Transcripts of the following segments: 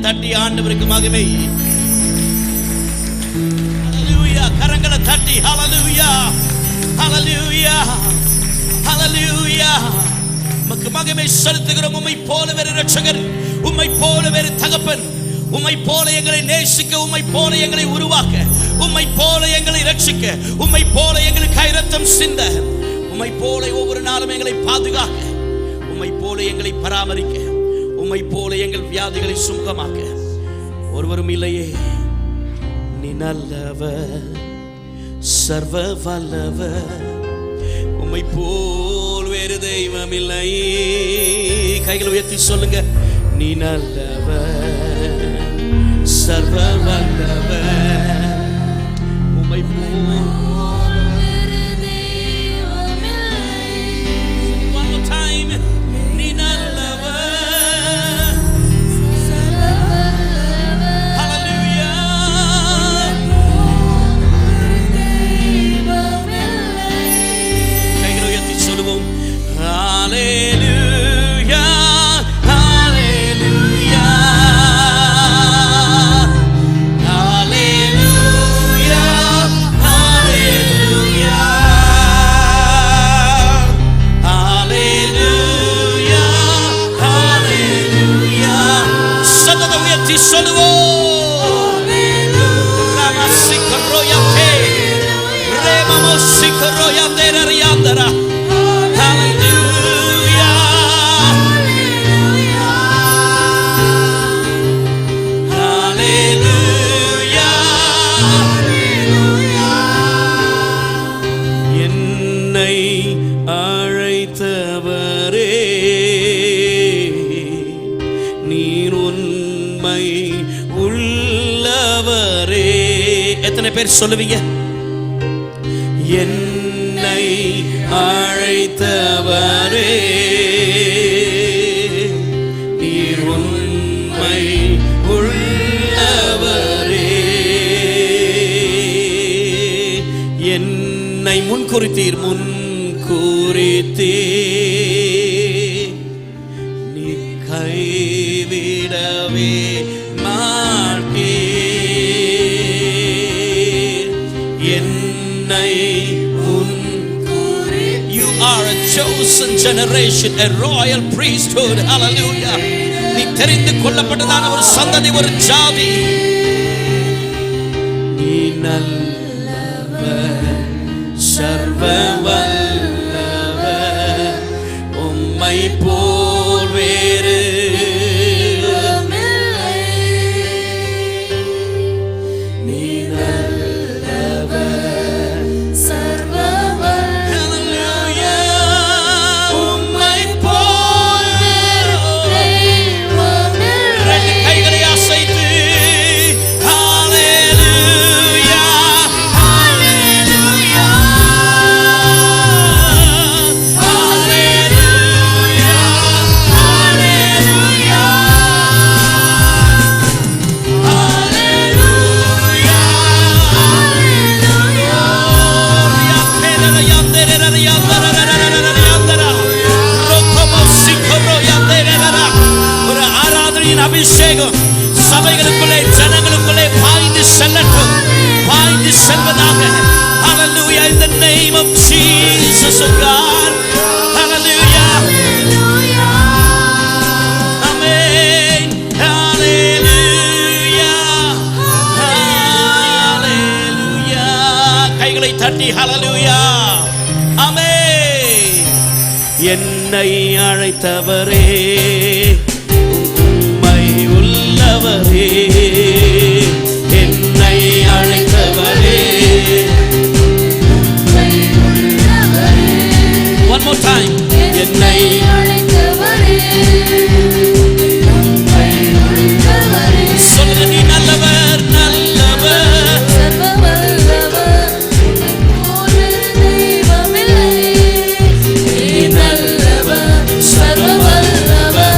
தட்டி ஆண்டவருக்கு மகிமை. ஹalleluya. கரங்களை தட்டி ஹalleluya ஹalleluya ஹalleluya. உமக்கு மகிமை செலுத்துகிறோம். உம்மை போல வேறு இரட்சகர், உம்மை போல வேறு தகப்பன், உம்மை போல எங்களை நேசிக்க, உம்மை போல எங்களை உருவாக்க, உம்மை போல எங்களை ரட்சிக்க, உம்மை போல எங்களுக்கு இரத்தம் சிந்த, உம்மை போல ஒவ்வொரு நாளும் எங்களை பாதுகாக்க, உம்மை போல எங்களை பராமரிக்க, உம்மை போல எங்கள் வியாதிகளை சுகமாக்க ஒருவரும் இல்லையே. நீ நல்லவர், சர்வ வல்லவர், உம்மை போல் வேறு தெய்வம் இல்லை. கைகளை உயர்த்தி சொல்லுங்க. நீ நல்லவர், சர்வ வல்லவர், உம்மை போல் வேறு தெய்வம் இல்லை. One more time. நீ நல்லவர், சர்வ வல்லவர், ஹalleluya. தெய்வம் இல்லை. கைகளை உயர்த்தி சொல்லுவோம். ஹalleluya ஹalleluya ஹalleluya ஹalleluya ஹalleluya ஹalleluya. சத்தத்தை உயர்த்தி சொல்லுவோம். ரமசிகரோயதே ரேமமசிகரோயதே ரரியாந்தரா. எத்தனை பேர் சொல்லுவீங்க? என்னை அழைத்தவரே, நீர் உண்மை உள்ளவரே, என்னை முன்குறித்தீர் முன்குறித்தீர், நீ கைவிடவே மாட்டீர், என்னை முன்குறித்தீர். You are a chosen generation, a royal priesthood. Hallelujah. நீ தெரிந்து கொள்ளப்பட்டதான ஒரு சந்ததி, ஒரு ஜாதி. நீ நல்லவர், சர்வ வல்லவர், உம்மை போல் வேறு அபிஷேகம் சபைகளுக்குள்ளே ஜனங்களுக்குள்ளே பாய்ந்து செல்லட்டும், பாய்ந்து செல்வதாக. Hallelujah. In the name of Jesus, oh God. Hallelujah. Amen. Hallelujah. Hallelujah. கைகளை தட்டி hallelujah. Amen. என்னை அழைத்தவரே, உள்ளவரே, என்னை அழைத்தவரே. One more time. என்னை அழைத்தவரே, சொல்லுங்க. நீ நல்லவர், நல்லவர், சர்வ வல்லவர், ஒரு தெய்வமில்லை. நீ நல்லவர், சர்வ வல்லவர்,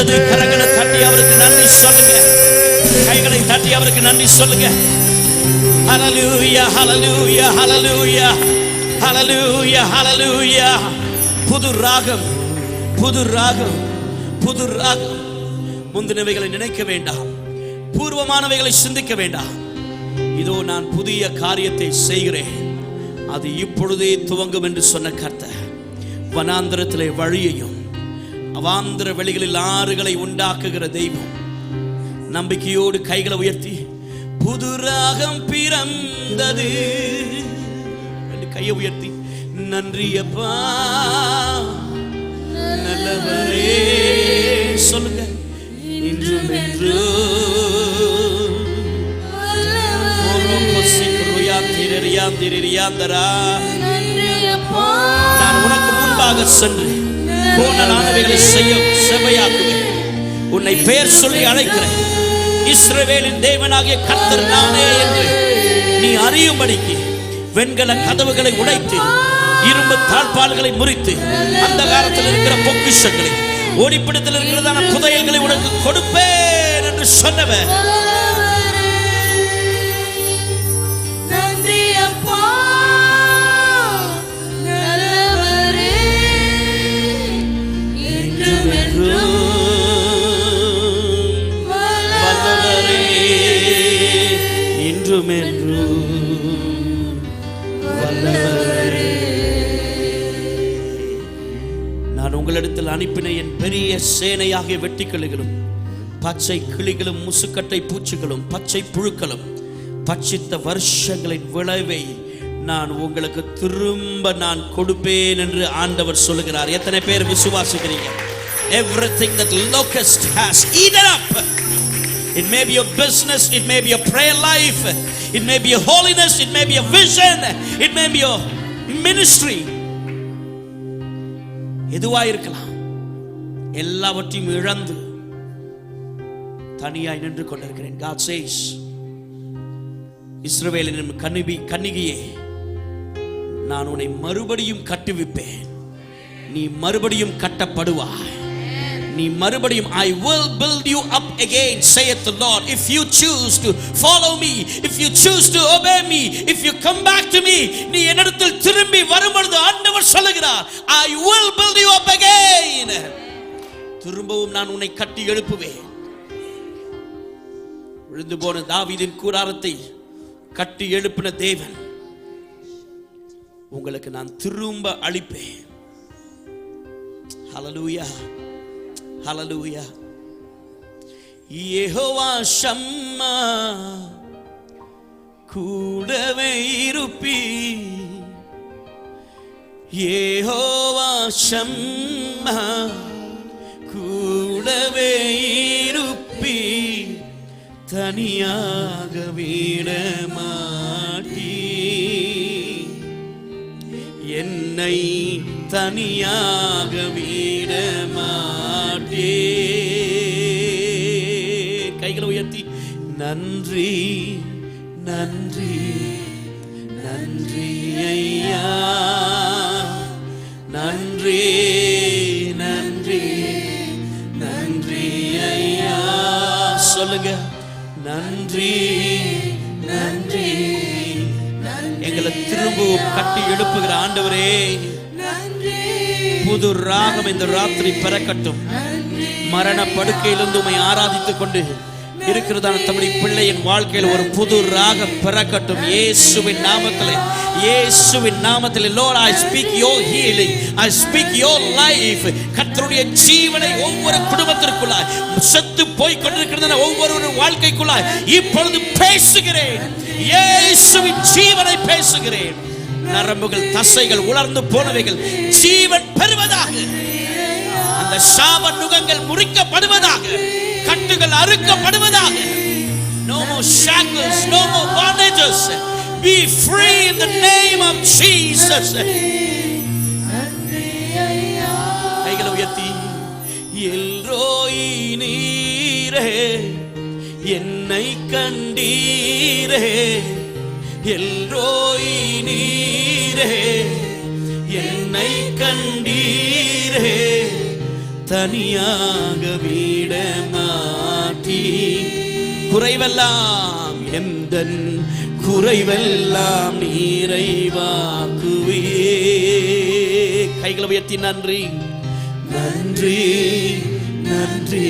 நல்லது. கரங்களை தட்டி அவருக்கு நன்றி சொல்லுங்க. கைகளை தட்டி அவருக்கு நன்றி சொல்லுங்க. ஹல்லேலூயா, ஹல்லேலூயா, ஹல்லேலூயா, ஹல்லேலூயா, ஹல்லேலூயா. புது ராகம், புது ராகம், புது ராகம். முந்தினவைகளை நினைக்க வேண்டாம், பூர்வமானவைகளை சிந்திக்க வேண்டாம். இதோ நான் புதிய காரியத்தை செய்கிறேன், அது இப்பொழுதே துவங்கும் என்று சொன்ன கர்த்தர் வனாந்திரத்திலே வழியையும் அவாந்திர வெளிகளில் ஆறுகளை உண்டாக்குகிற தெய்வம். நம்பிக்கையோடு கைகளை உயர்த்தி புது ராகம் பிறந்தது, கையை உயர்த்தி நன்றியப்பா நல்லவரே சொல்லுங்க. இன்றும் நான் உனக்கு முன்பாக சென்று கோணலானவைகளை செய்ய செவையாக்குவேன். உன்னை பெயர் சொல்லி அழைக்கிறேன். இஸ்ரவேலின் தேவனாகிய கர்த்தர் நானே என்று நீ அறியும்படிக்கு வெண்கல கதவுகளை உடைத்து இரும்பு தாழ்பால்களை முறித்து அந்த காலத்தில் இருக்கிற பொக்கிஷங்களை ஓடிப்பிடத்தில் இருக்கிறதான புதையல்களை உனக்கு கொடுப்பேன் என்று சொன்னவர். நான் உங்களிடத்தில் அனுப்பின என் பெரிய சேனையாகிய வெட்டுக்கிளிகளும் பச்சை கிளிகளும் முசுக்கட்டை பூச்சிகளும் பச்சை புழுக்களும் பட்சித்த வருஷங்களின் விளைவை நான் உங்களுக்கு திரும்ப நான் கொடுப்பேன் என்று ஆண்டவர் சொல்லுகிறார். எத்தனை பேர் விசுவாசிக்கிறீங்க? Everything that locust has eaten up, it may be your business, it may be your prayer life, it may be your holiness, it may be your vision, it may be your ministry. எதுவா இருக்கலாம், எல்லாவற்றையும் இழந்து தனியாய் நின்று கொண்டிருக்கிறேன். God says, இஸ்ரவேலின் கன்னிகையே, நான் உன்னை மறுபடியும் கட்டுவிப்பேன். நீ மறுபடியும் கட்டப்படுவாய். நீ மறுபடியும் I will build you up again, saith the Lord. If you choose to follow me, if you choose to obey me, if you come back to me, நீ என்னிடத்தில் திரும்பி வரும்பொழுது ஆண்டவர் சொல்லுகிறார், I will build you up again. திரும்பவும் நான் உன்னை கட்டி எழுப்புவேன். விழுந்து போன தாவீதின் கூடாரத்தை கட்டி எழுப்பின தேவன் உங்களுக்கு நான் திரும்ப அளிப்பேன். ஹல்லேலூயா, ஹல்லேலூயா. யெகோவா ஷம்மா கூடவே இருப்பி, யெகோவா ஷம்மா கூடவே இருப்பி, தனியாக விட மாட்டீ, என்னை தனியாக விட மாட்டே. கைகளை உயர்த்தி நன்றி நன்றி நன்றி ஐயா, நன்றி நன்றி நன்றி ஐயா சொல்லுங்க. நன்றி நன்றி. எங்களை திரும்பவும் கட்டி எழுப்புகிற ஆண்டவரே, புது ராகம் இந்த ராத்திரி பிறக்கட்டும். மரண படுக்கையிலிருந்து உம்மை ஆராதித்துக் கொண்டு இருக்கிறதான தம்முடைய பிள்ளையின் வாழ்க்கையில் ஒரு புது ராகம் பிறக்கட்டும். இயேசுவின் நாமத்திலே, இயேசுவின் நாமத்திலே. Lord, I speak your healing, I speak your life. கர்த்தருடைய ஜீவனை ஒவ்வொரு குடும்பத்திற்குள்ளாய், செத்து போய் கொண்டிருக்கிறதான ஒவ்வொரு வாழ்க்கைக்குள்ளாய் இப்பொழுது பேசுகிறேன். இயேசுவின் ஜீவனை பேசுகிறேன். நரம்புகள் தசைகள் உலர்ந்து போனவைகள் ஜீவன் பெறுவதாக, அந்த சாப நுகங்கள் முறிக்கப்படுவதாக, கட்டுகள் அறுக்கப்படுவதாக. No more shackles, no more bondages. Be free in the name of Jesus. கைகளை உயர்த்தி எல்ரோயி நீரே, என்னை கண்டீரே, எல்ரோயி நீரே, என்னை கண்டீரே, தனியாக குறைவெல்லாம் எந்தன் குறைவெல்லாம் நிறைவாக்குவே. கைகளை உயர்த்தி நன்றி நன்றி நன்றி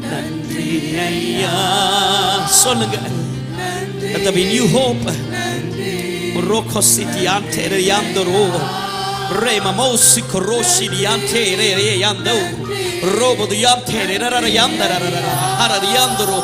நன்றி ஐயா சொல்லுங்க. Let there be new hope. Roko city ante re yandoro re mamosi koroshi diante re yando robo diante re ra yandara hara yandoro.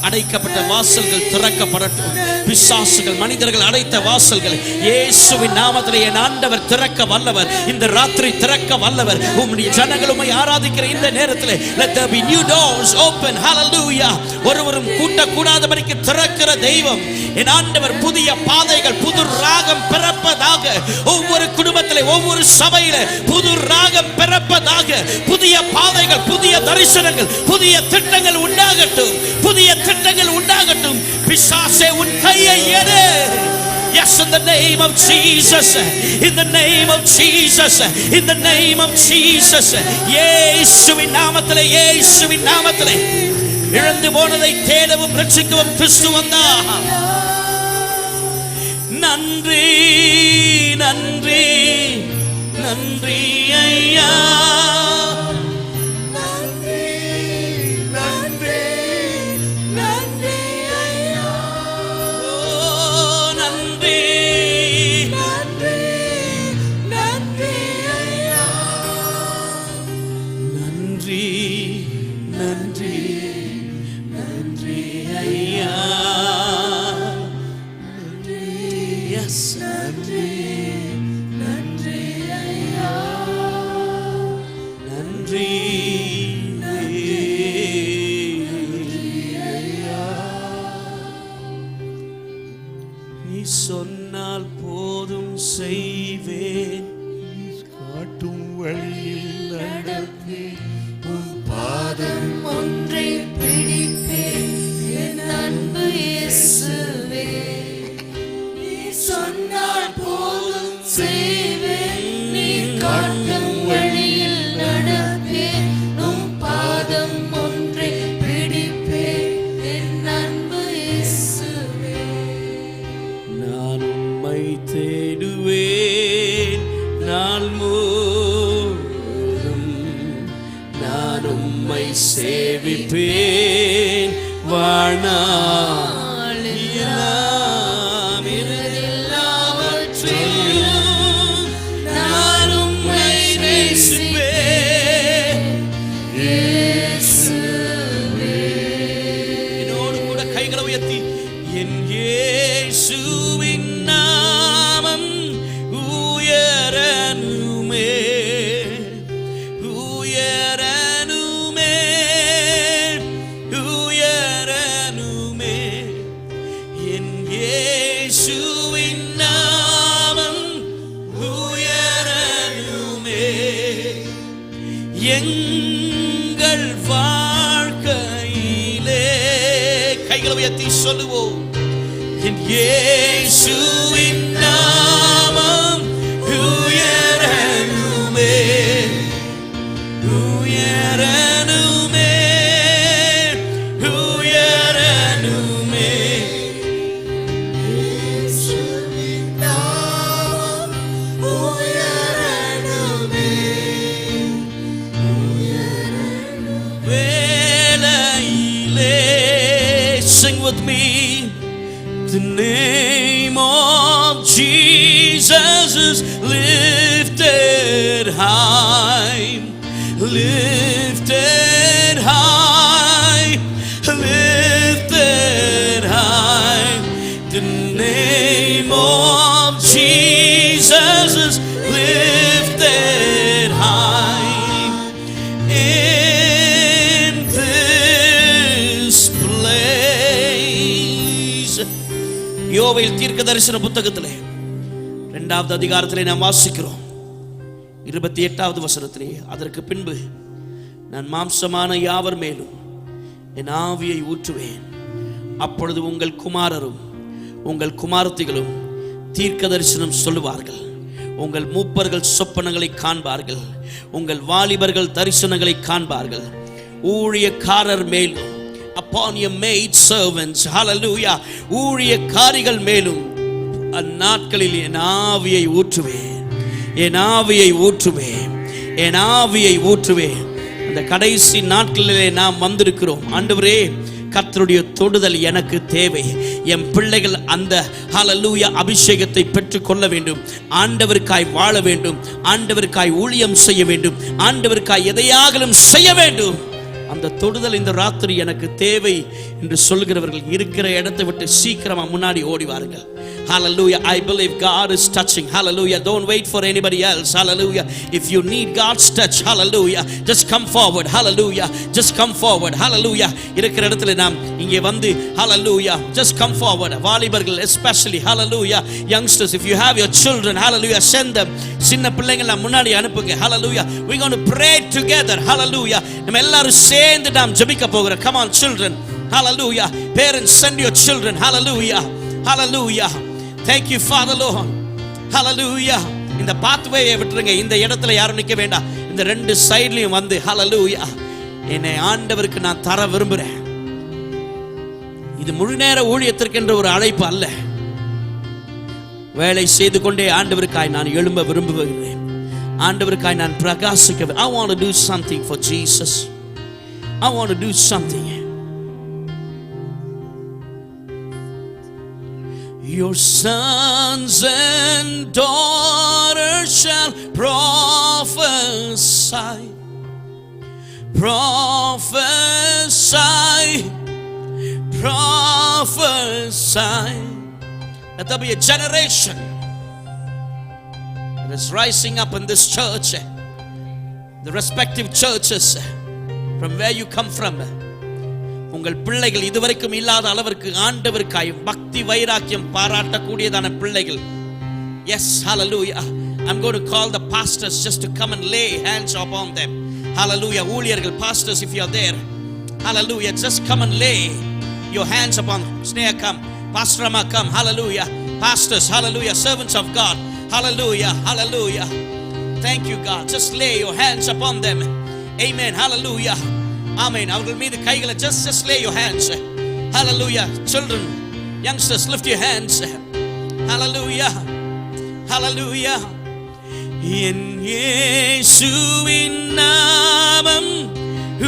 அடைக்கப்பட்ட வாசல்கள் திறக்கப்படட்டும். பிசாசுகள் மனிதர்கள் அடைத்த வாசல்கள் இயேசுவின் நாமத்திலே என் ஆண்டவர் திறக்க வல்லவர். இந்த ராத்திரி திறக்க வல்லவர். உம்முடைய ஜனங்கள் உம்மை ஆராதிக்கிற இந்த நேரத்திலே let there be new doors open. hallelujah. ஒருவரும் கூட்டக்கூடாதபடிக்கு திறக்கிற தெய்வம் என் ஆண்டவர். புதிய பாதைகள் புது ராகம் பிறப்பதாக. ஒவ்வொரு குடும்பத்திலே ஒவ்வொரு சபையிலே புது ராகம் பிறப்பதாக. புதிய பாதைகள் புதிய தரிசனங்கள் புதிய திட்டங்கள் உண்டாகட்டும். புதிய திட்டங்கள் உண்டாகட்டும். பிசாசே உன் கையை எடு. Yes, in the name of Jesus, in the name of Jesus, in the name of Jesus. இயேசுவின் நாமத்திலே இயேசுவின் நாமத்திலே இழந்து போனதை தேடவும் ரட்சிக்கவும் கிறிஸ்து வந்தார். நன்றி நன்றி நன்றி ஐயா. சொன்னால் போதும் செய்வேன். காட்டும் வழியில் நடப்பேன். உன் பாதம் ஒன்றை பிடிப்பேன். என் அன்பு இயேசுவே நீ சொன்னால் போதும் செய்வேன். நீ காட்டும் வழியில் நடப்பேன். உன் பாதம் ஒன்றை பிடிப்பேன். என் அன்பு இயேசுவே நான் உம்மை தேடுவேன். நாள் முழுவதும் நான் உம்மை சேவிப்பேன். வாழ்நாள் எல்லாம் எல்லாவற்றிலும் நான் உம்மை நேசிப்பேன். இயேசுவே என்னோடு கூட கைகளை உயர்த்தி என் இயேசுவின் நாமம் உயரணுமே உயரணுமே உயரணுமே. என் இயேசுவின் நாமம் உயரணுமே. எங்கள் வாழ்க்கையிலே கைகளை உயர்த்தி சொல்லுவோம். என் இயேசுவின் நாமம் உயரணுமே உயரணுமே உயரணுமே. இயேசுவின் நாமம் உயரணுமே உயரணுமே. வேளையிலே sing with me. The name of Jesus is lifted high, lifted high, lifted high. The name of Jesus is lifted high in this place. யோவேல் தீர்க்க தரிசன புத்தகத்திலே 2வது அதிகாரத்திலே நாம் வாசிக்கிறோம் 28வது வசனத்திலே, அதற்கு பின்பு நான் மாம்சமான யாவர் மேலும் என் ஆவியை ஊற்றுவேன். அப்பொழுது உங்கள் குமாரரும் உங்கள் குமாரத்திகளும் தீர்க்க தரிசனம் சொல்லுவார்கள். உங்கள் மூப்பர்கள் சொப்பனங்களை காண்பார்கள். உங்கள் வாலிபர்கள் தரிசனங்களை காண்பார்கள். ஊழியக்காரர் மேலும் upon your maid servants. Hallelujah. ஊழியக்காரிகள் மேலும் அந்நாட்களில் என் ஆவியை ஊற்றுவேன், என் ஆவியை ஊற்றுவேன், என் ஆவியை ஊற்றுவேன். அந்த கடைசி நாட்களிலே நாம் வந்திருக்கிறோம். ஆண்டவரே, கர்த்தருடைய தொடுதல் எனக்கு தேவை. என் பிள்ளைகள் அந்த ஹல்லேலூயா அபிஷேகத்தை பெற்றுக்கொள்ள வேண்டும். ஆண்டவருக்காய் வாழ வேண்டும், ஆண்டவருக்காய் ஊழியம் செய்ய வேண்டும், ஆண்டவருக்காய் எதையாகலும் செய்ய வேண்டும். அந்த தொடுதல் இந்த ராத்திரி எனக்கு தேவை என்று சொல்கிறவர்கள் இருக்கிற இடத்தை விட்டு சீக்கிரமா முன்னாடி ஓடி வாருங்கள். Hallelujah. I believe God is touching. Hallelujah. Don't wait for anybody else. Hallelujah. If you need God's touch, hallelujah, just come forward. Hallelujah. Just come forward. Hallelujah. இருக்கிற இடத்துல நாம் இங்கே வந்து hallelujah, just come forward. வாலிபர்கள் especially, hallelujah, youngsters, if you have your children, hallelujah, send them. சின்ன பிள்ளைகளை முன்னாடி அனுப்புங்க. Hallelujah. We're going to pray together. Hallelujah. நம்ம எல்லாரும் சேர்ந்து நாம் ஜெபிக்க போகிறோம். Come on children. Hallelujah. Parents, send your children. Hallelujah. Hallelujah. Thank you Father Lord. Hallelujah. இந்த பாத்வேயை விட்டுருங்க. இந்த இடத்துல யாரும் நிக்க வேண்டாம். இந்த ரெண்டு சைடுலயும் வந்து hallelujah, என்னை ஆண்டவருக்கு நான் தர விரும்புறேன். இது முழு நேர ஊழியத்திற்கு என்ற ஒரு அழைப்பு அல்ல. வேலை செய்து கொண்டே ஆண்டவருக்காய் நான் எழும்ப விரும்புகிறேன். ஆண்டவருக்காய் நான் பிரகாசிக்க. I want to do something for Jesus. I want to do something. Your sons and daughters shall prophesy, prophesy, prophesy. Let there be a generation that is rising up in this church, the respective churches from where you come from. உங்கள் பிள்ளைகள் இதுவரைக்கும் இல்லாத அளவிற்கு ஆண்டவருக்காய் பக்தி வைராக்கியம் பாராட்டக்கூடியதான பிள்ளைகள். Yes, hallelujah. I'm going to call the pastors just to come and lay hands upon them. Hallelujah. ஊழியர்கள், pastors, if you are there, hallelujah, just come and lay your hands upon. Sneha, come. Pastor Amma, come. Hallelujah. Pastors, hallelujah. Servants of God, hallelujah, hallelujah. Thank you God. Just lay your hands upon them. Amen. Hallelujah. Amen. அவர்கள் மீது கைகளை just lay your hands. Hallelujah. Children, youngsters, lift your hands. Hallelujah. Hallelujah. என் இயேசுவின் நாமம்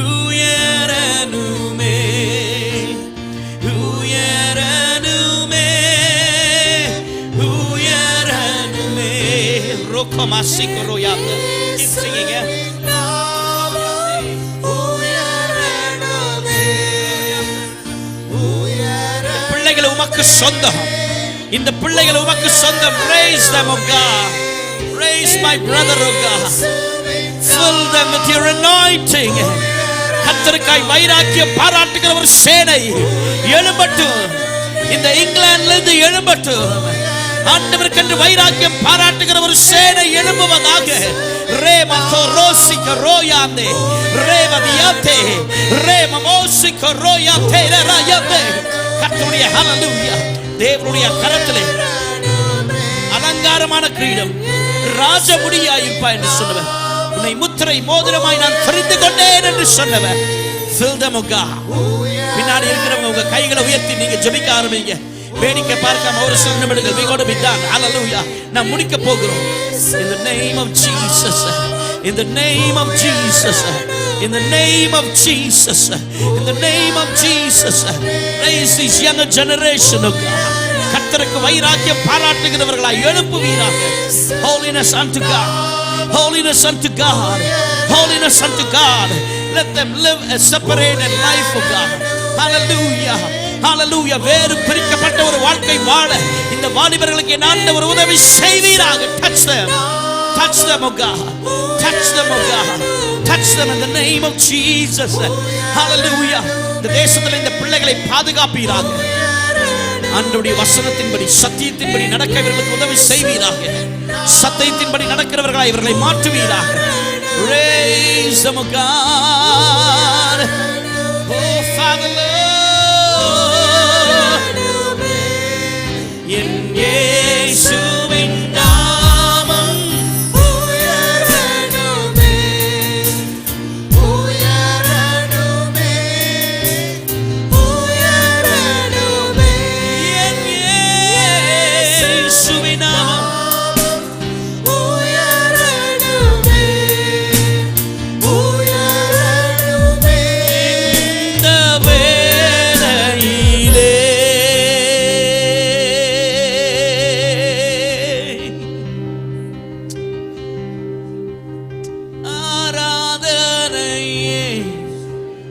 உயரணுமே, உயரணுமே, உயரணுமே. ரோகமாசிகரோயாத. Keep singing it. உமக்கு சொந்தம். இந்த பிள்ளைகள் உமக்கு சொந்தம். Raise them, oh God. Raise my brother, oh God. Fill them with your anointing. கர்த்தருக்காய் வைராக்கியம் பாராட்டுகிற ஒரு சேனை எழும்பட்டும். இந்த இங்கிலாந்துல இருந்து எழும்பட்டும். ஆண்டவருக்கென்று வைராக்கியம் பாராட்டுகிற ஒரு சேனை எழும்புவதாக. ரேமதோ ரோசிக ரோயாந்தே, ரேவதியாதே, ரேமமோசிக ரோயாதே ரயாதே. கர்த்தருடைய ஹல்லேலூயா. தேவனுடைய கரத்திலே அலங்காரமான கிரீடம், ராஜமுடியாய் இருப்பாய் என்று சொன்னவர். உன்னை முத்திரை மோதிரமாய் நான் தெரிந்து கொண்டேன் என்று சொன்னவர். Fill them, oh God. பின்னாடி இருக்கிறவங்க உங்க கைகளை உயர்த்தி நீங்க ஜெபிக்க ஆரம்பிங்க. வேடிக்கை பார்க்காம ஒரு சில நிமிடங்கள். We got to be done. Hallelujah. நாம் முடிக்க போகிறோம். In the name of Jesus. In the name of Jesus. In the name of Jesus. In the name of Jesus. Raise this younger generation, oh God. கர்த்தருக்கு வைராக்கியம் பாராட்டுகிறவர்களாய் எழுப்புவீராக. Holiness unto God. Holiness unto God. Holiness unto God. Let them live a separated life, oh God. Hallelujah. Hallelujah. வேறு பிரிக்கப்பட்ட ஒரு வாழ்க்கை வாழ இந்த வாலிபர்களுக்கு ஆண்டவர் உதவி செய்வீராக. Touch them. Touch them, oh God. Touch them, oh God. Touch them in the name of Jesus. Hallelujah. இந்த தேசத்தில் இந்த பிள்ளைகளை பாதுகாப்பீராக. ஆண்டவருடைய வசனத்தின்படி சத்தியத்தின்படி நடக்க இவர்களுக்கு உதவி செய்வீராக. சத்தியத்தின்படி நடக்கிறவர்களாய் இவர்களை மாற்றுவீராக. Raise them, oh God. Oh Father Lord. என் இயேசுவின் நாமம் உயரணுமே, உயரணுமே,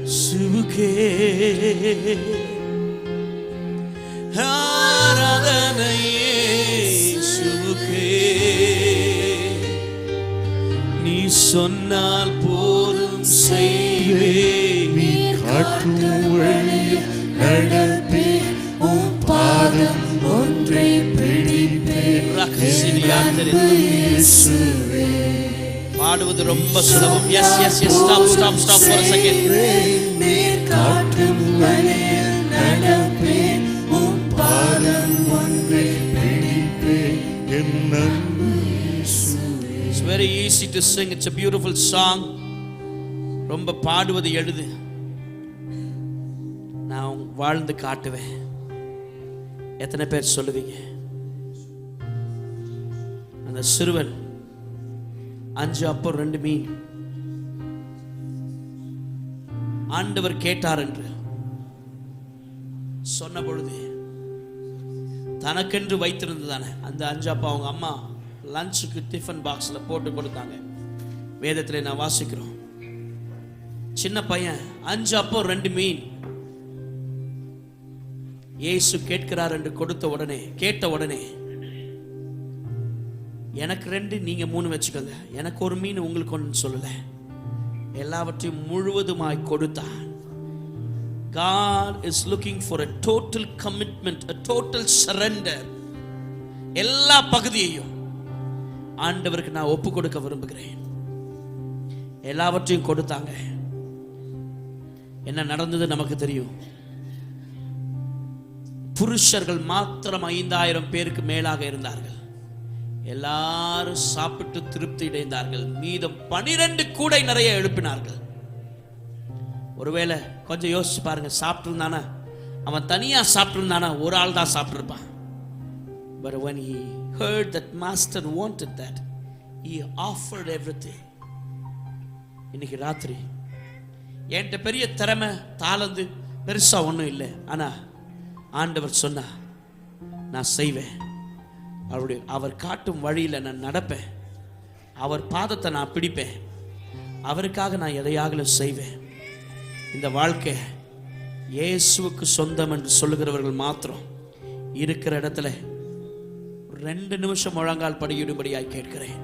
இயேசுவுக்கே ஆராதனை, இயேசுவுக்கே. நீ சொன்னால் போதும் செய்வேன், நீ காட்டும் வழியில் நடப்பேன், உன் பாதம் ஒன்றை பிடிப்பேன். இயேசுவே. பாடுவது ரொம்ப சுலபம். Yes yes yes stop stop stop for a second. நீ காட்டும் வழியில் நடப்பேன், உன் பாதம் ஒன்றை பிடிப்பேன். என் அன்பு இயேசுவே. It's very easy to sing. It's a beautiful song. ரொம்ப பாடுவது எழுது. நான் வாழ்ந்து காட்டுவேன். எத்தனை பேர் சொல்லுவீங்க? அந்த சிறுவன் 5 அப்பம் 2 மீன் ஆண்டவர் கேட்டார் என்று சொன்ன பொழுது தனக்கென்று வைத்திருந்ததானே அந்த 5 அப்பம் அவங்க அம்மா லஞ்சுக்கு டிஃபன் பாக்ஸ்ல போட்டு கொடுத்தாங்க. வேதத்தில் நான் வாசிக்கிறோம். சின்ன பையன் 5 அப்பம் 2 மீன் இயேசு கேட்கிறார் என்று கேட்ட உடனே எனக்கு 2 நீங்க 3 வச்சுக்கோங்க, எனக்கு 1 மீன் உங்களுக்கு ஒன்று சொல்லல, எல்லாவற்றையும் முழுவதுமாய் கொடுத்தான். God is looking for a total commitment, a total surrender. எல்லா பகுதியையும் ஆண்டவருக்கு நான் ஒப்பு கொடுக்க விரும்புகிறேன். எல்லாவற்றையும் கொடுத்தாங்க. என்ன நடந்தது நமக்கு தெரியும். புருஷர்கள் மாத்திரம் 5000 பேருக்கு மேலாக இருந்தார்கள். எல்லாரும் சாப்பிட்டு திருப்தி அடைந்தார்கள். மீதம் 12 கூடை நிறைய எழுப்பினார்கள். ஒருவேளை கொஞ்சம் யோசிச்சு பாருங்க, சாப்பிட்டு இருந்தானா, அவன் தனியா சாப்பிட்டு இருந்தானா, ஒரு ஆள் தான் சாப்பிட்டு இருப்பான். But when he heard that master wanted that, he offered everything. இன்னைக்கு ராத்திரி என்கிட்ட பெரிய திறமை தாளந்து பெருசா ஒன்றும் இல்லை, ஆனா ஆண்டவர் சொன்னா நான் செய்வேன். அவர் காட்டும் வழியில நான் நடப்பேன். அவர் பாதத்தை நான் பிடிப்பேன். அவருக்காக நான் எதையாகலும் செய்வேன். இந்த வாழ்க்கை இயேசுவுக்கு சொந்தம் என்று சொல்லுகிறவர்கள் மாத்திரம் இருக்கிற இடத்துல 2 நிமிஷம் முழங்கால் படியிடும்படியாய் கேட்கிறேன்.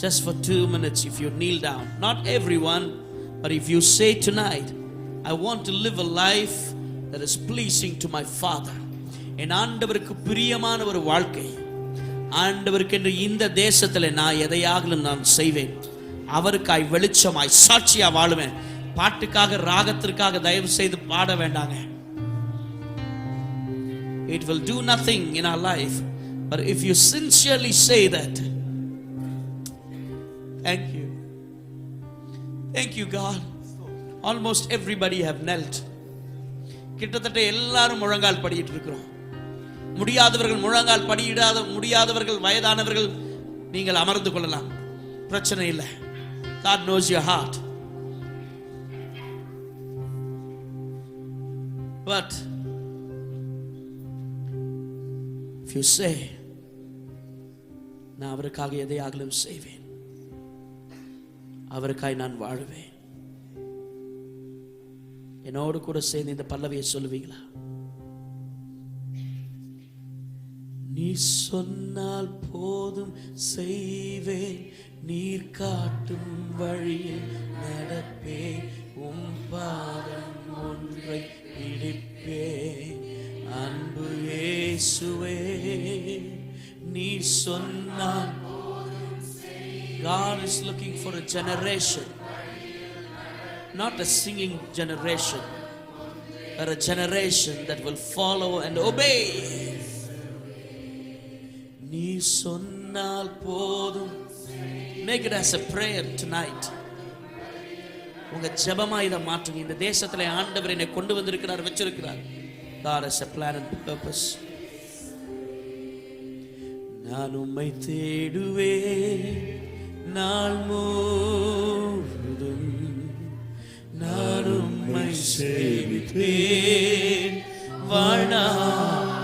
Just for 2 minutes, if you kneel down, not everyone, but if you say tonight, I want to live a life that is pleasing to my Father. என் ஆண்டவருக்கு பிரியமான ஒரு வாழ்க்கை, ஆண்டவருக்கு என்று இந்த தேசத்தில் நான் எதையாகலும் நான் செய்வேன். அவருக்காய் வெளிச்சமாய் சாட்சியா வாழுவேன். பாட்டுக்காக ராகத்திற்காக தயவு செய்து பாட வேண்டாங்க. It will do nothing in our life, but if you sincerely say that, thank you God. Almost everybody have knelt. கிட்டத்தட்ட எல்லாரும் முழங்கால் படியிட்டு இருக்கிறோம். முடியாதவர்கள் முழங்கால் படியிடாத முடியாதவர்கள் வயதானவர்கள் நீங்கள் அமர்ந்து கொள்ளலாம், பிரச்சனை இல்லை. God knows your heart. But if you say, நான் அவருக்காக எதையாகலும் செய்வேன், அவருக்காய் நான் வாழுவேன், என்னோடு கூட சேர்ந்து இந்த பல்லவியை சொல்லுவீங்களா? நீ சொன்னால் போதும் செய்வேன், நீர் காட்டும் வழியில் நடப்பேன், உம் பாதம் ஒன்றை பிடிப்பேன். அன்பு இயேசுவே, நீ சொன்னால். God is looking for a generation, not a singing generation, but a generation that will follow and obey. நீ சொன்னால் போதும். Make it as a prayer tonight. உங்க ஜெபமா இதை மாற்றுங்க. இந்த தேசத்துல ஆண்டவர் என்னை கொண்டு வந்திருக்கிறார், வச்சிருக்கிறார். God has a plan and purpose. நான் உம்மை தேடுவேன் நாள் முழுதும், நான் உம்மை சேவிப்பேன் வாழ்நாளெல்லாம்,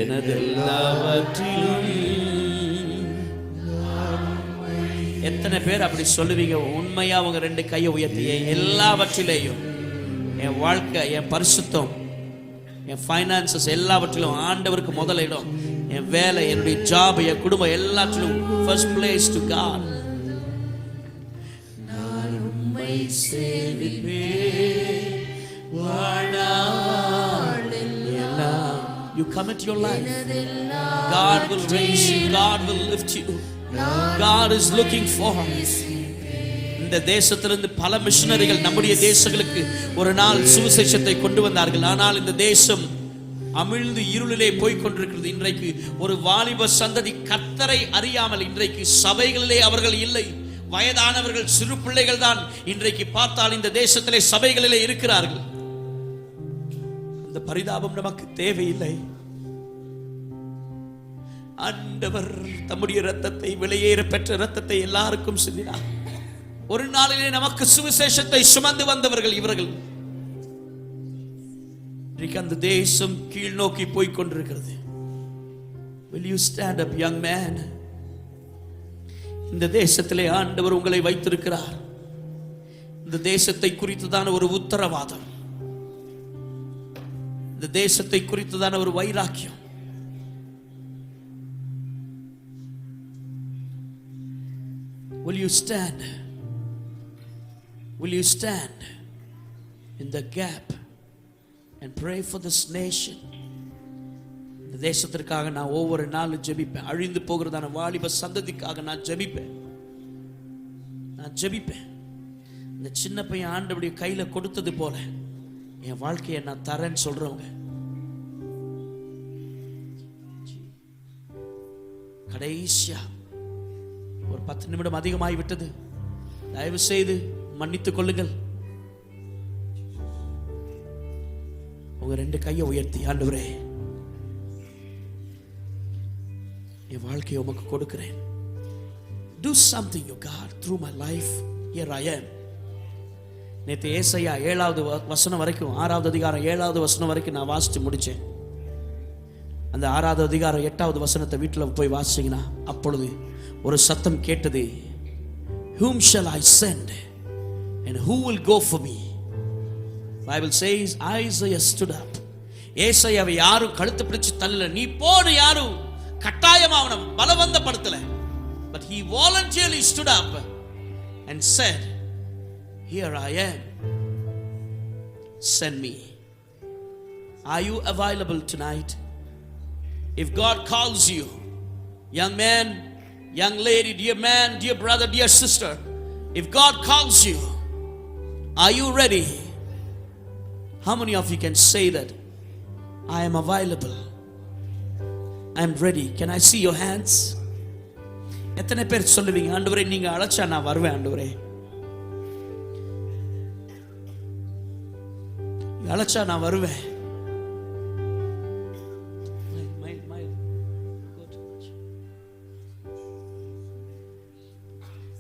எனதெல்லாவற்றிலும். எத்தனை எத்தனை பேர் அப்படி சொல்லுவீங்க? உண்மையா உங்க 2 கையை உயர்த்தி, எல்லாவற்றிலேயும் என் வாழ்க்கை, என் பரிசுத்தம், என் ஃபைனான்சஸ் எல்லாவற்றிலும் ஆண்டவருக்கு முதல் இடம். என் வேலை, என்னுடைய ஜாப், என் குடும்பம் எல்லாத்திலும் ஃபர்ஸ்ட் பிளேஸ் டு காட். நான் உம்மை சேவிப்பேன் வாழ்நாளெல்லாம். You commit your life. God will raise you. God will lift you. God is looking for. இந்த தேசத்திலிருந்து பல மிஷனரிகள் நம்முடைய தேசங்களுக்கு ஒரு நாள் சுவிசேஷத்தை கொண்டு வந்தார்கள். ஆனால் இந்த தேசம் அமிழ்ந்து இருளிலே போய் கொண்டிருக்கிறது. இன்றைக்கு ஒரு வாலிப சந்ததி கர்த்தரை அறியாமல் இன்றைக்கு சபைகளிலே அவர்கள் இல்லை. வயதானவர்கள், சிறு பிள்ளைகள் தான் இன்றைக்கு பார்த்தால் இந்த தேசத்திலே சபைகளிலே இருக்கிறார்கள். இந்த பரிதாபம் நமக்கு தேவையில்லை. ஆண்டவர் தம்முடைய இரத்தத்தை, விலையேற பெற்ற இரத்தத்தை எல்லாருக்கும் சிந்தினார். ஒரு நாளிலே நமக்கு சுவிசேஷத்தை சுமந்து வந்தவர்கள் இவர்கள். அந்த தேசம் கீழ் நோக்கி போய் கொண்டிருக்கிறது. Will you stand up, young man? இந்த தேசத்திலே ஆண்டவர் உங்களை வைத்திருக்கிறார். இந்த தேசத்தை குறித்துதான ஒரு உத்தரவாதம், இந்த தேசத்தை குறித்துதான ஒரு வைராக்கியம். Will you stand? Will you stand in the gap and pray for this nation? இந்த தேசத்திற்காக நான் ஒவ்வொரு நாளும் ஜெபிப்பேன். அழிந்து போகிறதான வாலிப சந்ததிக்காக நான் ஜெபிப்பேன். இந்த சின்ன பையன் ஆண்டவருடைய கையில கொடுத்தது போல என் வாழ்க்கையை நான் தரேன்னு சொல்றவங்க, கடைசியா ஒரு 10 நிமிடம் அதிகமாகி விட்டது, தயவு செய்து மன்னித்துக் கொள்ளுங்கள். உங்க 2 கையை உயர்த்தி, ஆண்டவரே என் வாழ்க்கையை உமக்கு கொடுக்கிறேன். Do something, you God, through my life. Here I am. நேற்று ஏசாயா 7வது வசனம் வரைக்கும், 6வது அதிகாரம் 7வது வசனம் வரைக்கும் நான் வாசித்து முடிச்சேன். அந்த 6வது அதிகாரம் 8வது வசனத்தை வீட்டில் போய் வாசிங்கன்னா, அப்பொழுது ஒரு சத்தம் கேட்டது, Whom shall I send and who will go for me? Bible says Isaiah stood up. ஏசாயாவை யாரும் கழுத்து பிடிச்சு தள்ளல, நீ போடு, யாரும் கட்டாயமா அவனை பலவந்தப்படுத்தல. But he voluntarily stood up and said, Here I am, send me. Are you available tonight? If God calls you, young man, young lady, dear man, dear brother, dear sister, if God calls you, are you ready? How many of you can say that? I am available, I am ready. Can I see your hands? எத்தனை பேர் சொல்லுவீங்க, ஆண்டவரே நீங்க அழைச்சா நான் வருவேன், ஆண்டவரே அழைச்சா நான் வருவேன்.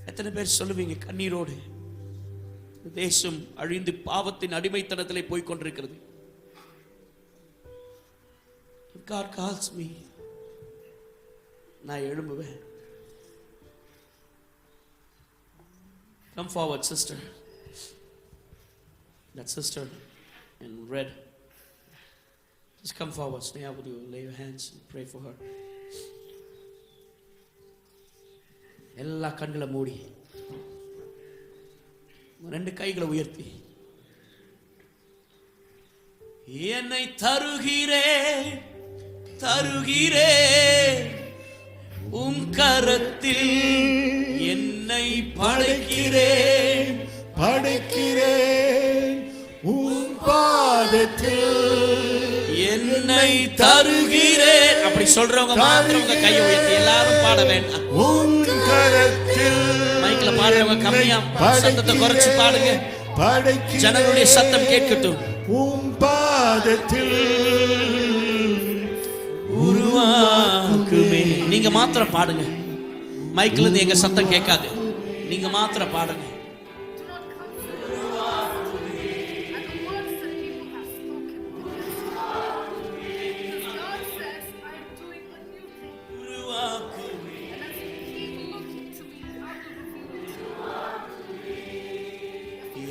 எத்தனை பேர் சொல்லுவீங்க கண்ணீரோடு, தேசம் அழிந்து பாவத்தின் அடிமைத்தனத்திலே போய் கொண்டிருக்கிறது. If God calls me, நான் எழும்புவேன். Come forward, sister. That sister in red, just come forward. Sneha, would you lay your hands and pray for her? எல்லா கண்களை மூடி 2 கைகளை உயர்த்தி, என்னை தருகிறேன் உம் கரத்தில், என்னை படைக்கிறேன் உம் பாதத்தில், என்னை தருகிறேன். அப்படி சொல்றவங்க மாத்திரம் உங்க கையை உயர்த்தி, எல்லாரும் பாட வேண்டாம். உம் கரத்தில், மைக்ல பாடுறவங்க கம்மியா சத்தத்தை குறைச்சு பாடுங்க, ஜனங்களுடைய சத்தம் கேட்கட்டும். உம் பாதத்தில் உருவாக்குமே. நீங்க மாத்திரம் பாடுங்க, மைக்ல இருந்து எங்க சத்தம் கேட்காது, நீங்க மாத்திரம் பாடுங்க.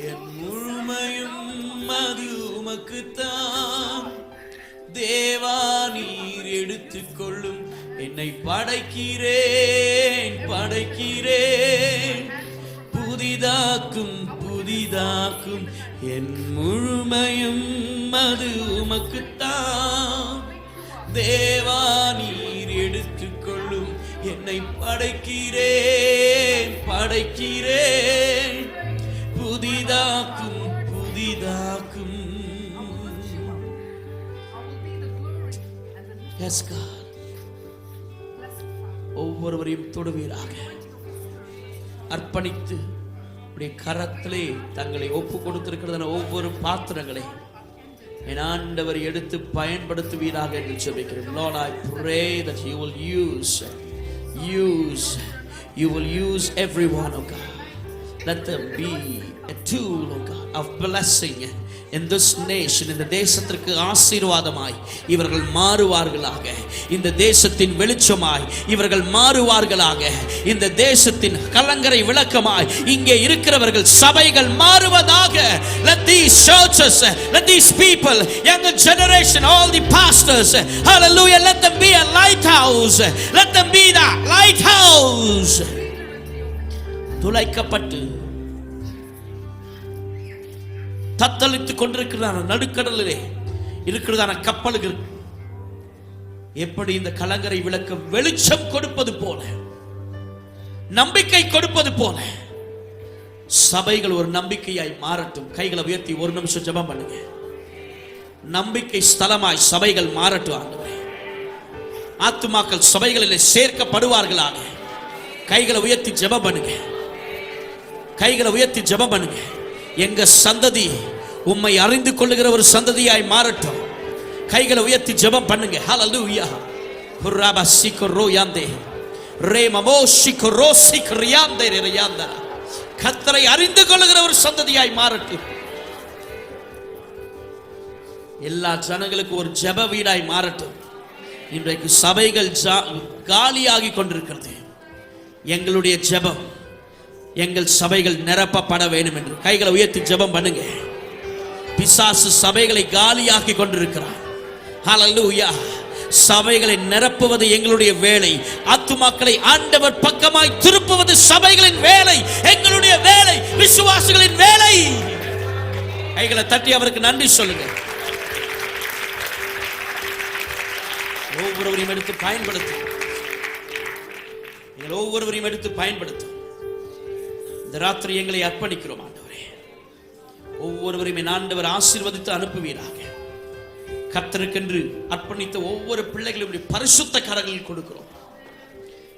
என் முழுமையும் அது உமக்குத்தான். தேவா நீர் எடுத்துக்கொள்ளும். என்னை படைக்கிறேன் படைக்கிறேன், புதிதாக்கும் புதிதாக்கும். என் முழுமையும் அது உமக்குத்தான். தேவா நீர் எடுத்துக்கொள்ளும். என்னை படைக்கிறேன் படைக்கிறேன், புதிதாக்கும் புதிதாக்கும். Yes, God. ஒவ்வொருவரையும் தொடுவீராக. அர்ப்பணித்து உடைய கரத்திலே தங்களை ஒப்பு கொடுத்திருக்கிறதான ஒவ்வொரு பாத்திரங்களை என் ஆண்டவர் எடுத்து பயன்படுத்துவீராக என்று சொல்லிக்கிறேன். Lord, I pray that you will use everyone, oh God. Let them be a tool, oh God, of blessing in this nation. இந்த தேசத்திற்கு ஆசீர்வாதமாய் இவர்கள் மாறுவார்களாக. இந்த தேசத்தின் வெளிச்சமாய் இவர்கள் மாறுவார்களாக. இந்த தேசத்தின் கலங்கரை விளக்கமாய் இங்கே இருக்கிறவர்கள் சபைகள் மாறுவதாக. Let these churches, let these people, younger generation, all the pastors, hallelujah, let them be a lighthouse. Let them be the lighthouse. துளைக்கப்பட்டு தத்தளித்துக் கொண்டிருக்கிறான நடுக்கடலிலே இருக்கிறதான கப்பல்கள் எப்படி இந்த கலங்கரை விளக்கம் வெளிச்சம் கொடுப்பது போல, நம்பிக்கை கொடுப்பது போல சபைகள் ஒரு நம்பிக்கையாய் மாறட்டும். கைகளை உயர்த்தி ஒரு நிமிஷம் ஜெபம் பண்ணுங்க. நம்பிக்கை ஸ்தலமாய் சபைகள் மாறட்டும் ஆண்டவரே. ஆத்துமாக்கள் சபைகளிலே சேர்க்கப்படுவார்களாக. கைகளை உயர்த்தி ஜெபம் பண்ணுங்க. கைகளை உயர்த்தி ஜெபம் பண்ணுங்க. எங்க சந்ததி உம்மை அறிந்து கொள்ளுகிற ஒரு சந்ததியாய் மாறட்டும். கைகளை உயர்த்தி ஜெபம் பண்ணுங்க. ஹல்லேலூயா. குர்ராபா சிக்கரோ யாந்தே ரேமமோ சிக்கரோ சிக்கரியாந்தே ரேயாந்தா. கர்த்தரை அறிந்து கொள்ளுகிற ஒரு சந்ததியாய் மாறட்டும். எல்லா ஜனங்களுக்கும் ஒரு ஜெப வீடாய் மாறட்டும். இன்றைக்கு சபைகள் காலியாகி கொண்டிருக்கிறது. எங்களுடைய ஜெபம் எங்கள் சபைகள் நிரப்பப்பட வேண்டும் என்று கைகளை உயர்த்தி ஜெபம் பண்ணுங்க. பிசாசு சபைகளை காலியாக்கி கொண்டிருக்கிறார். ஹல்லேலூயா. சபைகளை நிரப்புவது எங்களுடைய வேலை. ஆத்துமாக்களை ஆண்டவர் பக்கமாய் திருப்புவது சபைகளின் வேலை, எங்களுடைய வேலை, விசுவாசிகளின் வேலை. கைகளை தட்டி அவருக்கு நன்றி சொல்லுங்க. ஒவ்வொருவரையும் எடுத்து பயன்படுத்தும். நீங்கள் ஒவ்வொருவரையும் எடுத்து பயன்படுத்தும். இந்த ராத்திரி எங்களை அர்ப்பணிக்கிறோம் ஆண்டவரே. ஒவ்வொருவரையும் ஆண்டவர் ஆசீர்வதித்து அனுப்புவீராக. கர்த்தருக்கென்று அர்ப்பணித்த ஒவ்வொரு பிள்ளைகளுடைய பரிசுத்த கரங்களில் கொடுக்கிறோம்.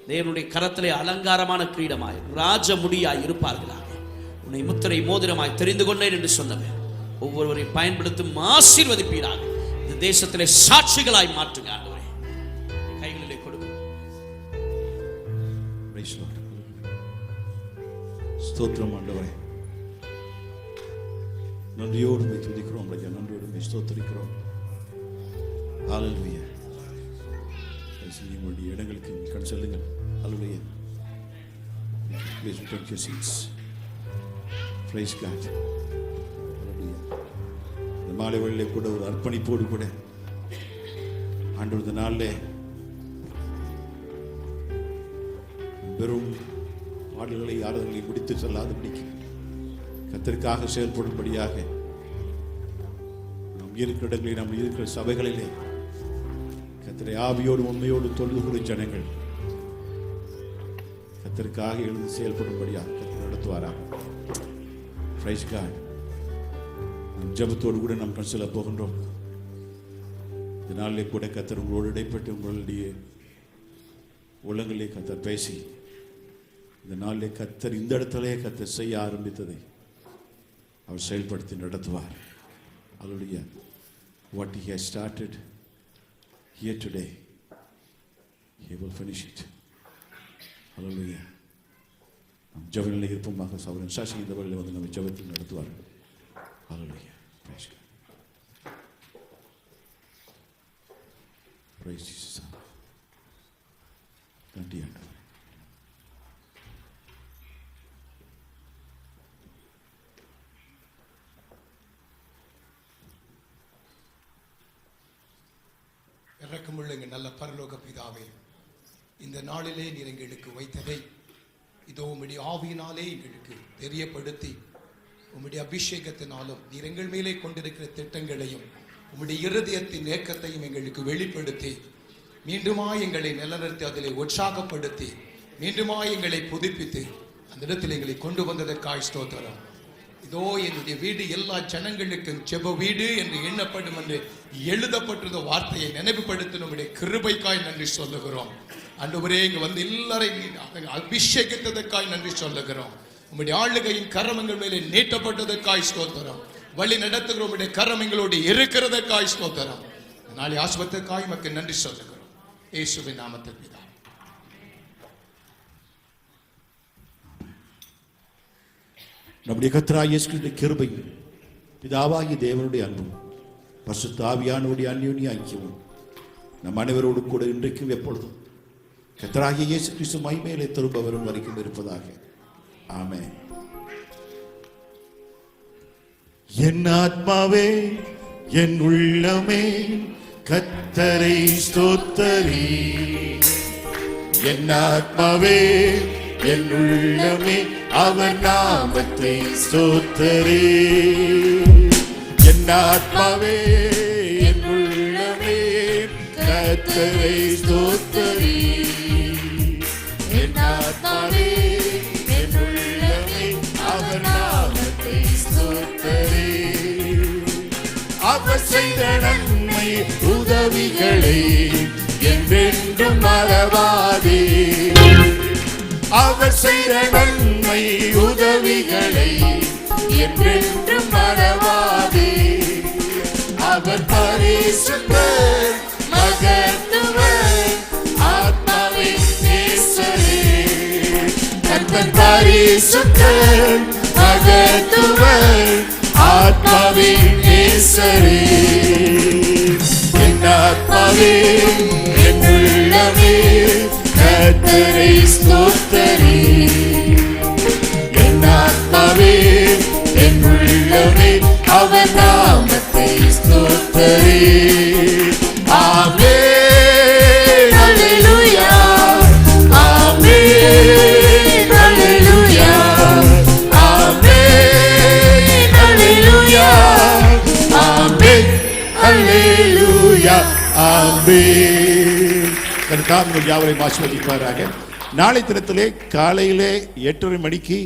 தேவனுடைய கரத்திலே அலங்காரமான கிரீடமாய் ராஜ முடியாய் இருப்பார்களாக. உன்னை முத்திரை மோதிரமாய் தெரிந்து கொண்டேன் என்று சொன்னவர் ஒவ்வொருவரையும் பயன்படுத்தும் ஆசீர்வதிப்பீராக. இந்த தேசத்திலே சாட்சிகளாய் மாற்றுங்க ஆண்டவரே. கைகளிலே கொடுக்கிறோம். ஸ்தோத்திரம் ஆண்டவரே. நன்றியோடு துதிக்கிறோம் ராஜா. நன்றியோடு ஸ்தோத்திரிக்கிறோம். ஹல்லேலூயா. உங்களுடைய இடங்களுக்கு கண் செல்லுங்கள். ஹல்லேலூயா. Please take your seats. Praise God. ஹல்லேலூயா. இந்த மாலை வேளையிலே கூட ஒரு அர்ப்பணிப்போடு கூட ஆண்டவர் இந்த நாளிலே வெறும் பாடல்களை ஆராதனைகளை முடித்து செல்லாதபடிக்கு கர்த்தருக்காக செயல்படும்படியாக நாம் இருக்கிற இடங்களில், நாம் இருக்கிற சபைகளிலே கர்த்தரை ஆவியோடு உண்மையோடு தொழுதுகிற ஜனங்கள் கர்த்தருக்காக எழுந்து செயல்படும்படியாக கர்த்தர் நடத்துவாராக. Praise God. நம் ஜெபத்தோடு கூட நாம் கண் செல்ல போகின்றோம். இந்த நாளிலே கூட கர்த்தர் உங்களோடு இடைப்பட்டு உங்களுடைய உள்ளங்களிலே கர்த்தர் பேசி இந்த நாளிலே கர்த்தர் இந்த இடத்திலே கர்த்தர் செய்ய ஆரம்பித்ததை அவர் செயல்படுத்தி நடத்துவார். Hallelujah. What he has started here today, he will finish it. Hallelujah. நாம் ஜெபத்தில் இருப்போமாக. சகோதரன் சாட்சி இந்த வேளையிலே வந்து நம்ம ஜெபத்தில் நடத்துவார். Hallelujah. Praise God. Praise Jesus. நன்றி ஆண்டவரே. பரலோக பிதாவே, இந்த நாளிலே நீர் எங்களுக்கு வைத்ததை இதோ உம்முடைய ஆவியினாலே எங்களுக்கு தெரியப்படுத்தி, உம்முடைய அபிஷேகத்தினாலும் நீர் எங்கள் மேலே கொண்டிருக்கிற திட்டங்களையும் உம்முடைய இருதயத்தின் ஏக்கத்தையும் எங்களுக்கு வெளிப்படுத்தி, மீண்டுமாய் எங்களை நிலநிறுத்தி அதிலே உற்சாகப்படுத்தி, மீண்டுமாய் எங்களை புதுப்பித்து அந்த இடத்தில் எங்களை கொண்டு வந்ததற்காய் ஸ்தோத்திரம். இதோ என்னுடைய வீடு எல்லா ஜனங்களுக்கும் ஜெப வீடு என்று எண்ணப்படும் என்று எழுதப்பட்டிருந்த வார்த்தையை நினைவுபடுத்தி நம்முடைய கிருபைக்காய் நன்றி சொல்லுகிறோம். ஆண்டவரே, இங்கு வந்து எல்லாரையும் அபிஷேகித்ததற்காய் நன்றி சொல்லுகிறோம். உம்முடைய ஆளுகையின் கரமங்கள் மேலே நீட்டப்பட்டதற்காய் ஸ்தோத்திரம். வழி நடத்துகிற உம்முடைய கரமங்களோடு இருக்கிறதற்காய் ஸ்தோத்திரம். நாளை ஆஸ்பத்திற்காய் மக்கள் நன்றி சொல்லுகிறோம். இயேசுவின் நாமத்தில் பிதாவே. நம்முடைய கர்த்தராகிய இயேசு கிறிஸ்துவின் கிருபையும் பிதாவாகிய தேவனுடைய அன்பும் பரிசுத்த ஆவியானவருடைய அந்யோன்ய ஐக்கியமும் நம் அனைவரோடு கூட இன்றைக்கும் எப்பொழுதும் கர்த்தராகிய இயேசு கிறிஸ்து மகிமையிலே திரும்ப வரும் வரைக்கும் இருப்பதாக. ஆமென். என் ஆத்மாவே, என் உள்ளமே கர்த்தரை ஸ்தோத்தரி. என் ஆத்மாவே, என் உள்ளமே அவர் நாமத்தை ஸ்தோத்தரி. என் ஆத்மாவே, என் உள்ளமே கர்த்தரை ஸ்தோத்தரி. என் ஆத்மாவே, என் உள்ளமே அவர் நாமத்தை ஸ்தோத்தரி. அவர் செய்த நன்மை உதவிகளை என்றென்றும் மறவாதே. அவர் செய்த நன்மை உதவிகளை என்றென்றும் மறவாதே. அவர் பரிசுத்தர், மகத்துவர், ஆத்மாவின் நேசரே. கர்த்தர் பரிசுத்தர், மகத்துவர், ஆத்மாவின் நேசரே. என் ஆத்மாவே, என் உள்ளமே கர்த்தரை ஸ்தோத்தரி. என் ஆத்மாவே, என் உள்ளமே அவர் நாமத்தை ஸ்தோத்தரி. ஆமென், அல்லேலூயா. ஆமென், அல்லேலூயா. ஆமென், அல்லேலூயா. ஆமென், அல்லேலூயா. ஆமென். கர்த்தர் யாவரையும் ஆசீர்வதிப்பாராக. நாளை தினத்திலே காலையிலே 8:30 மணிக்கு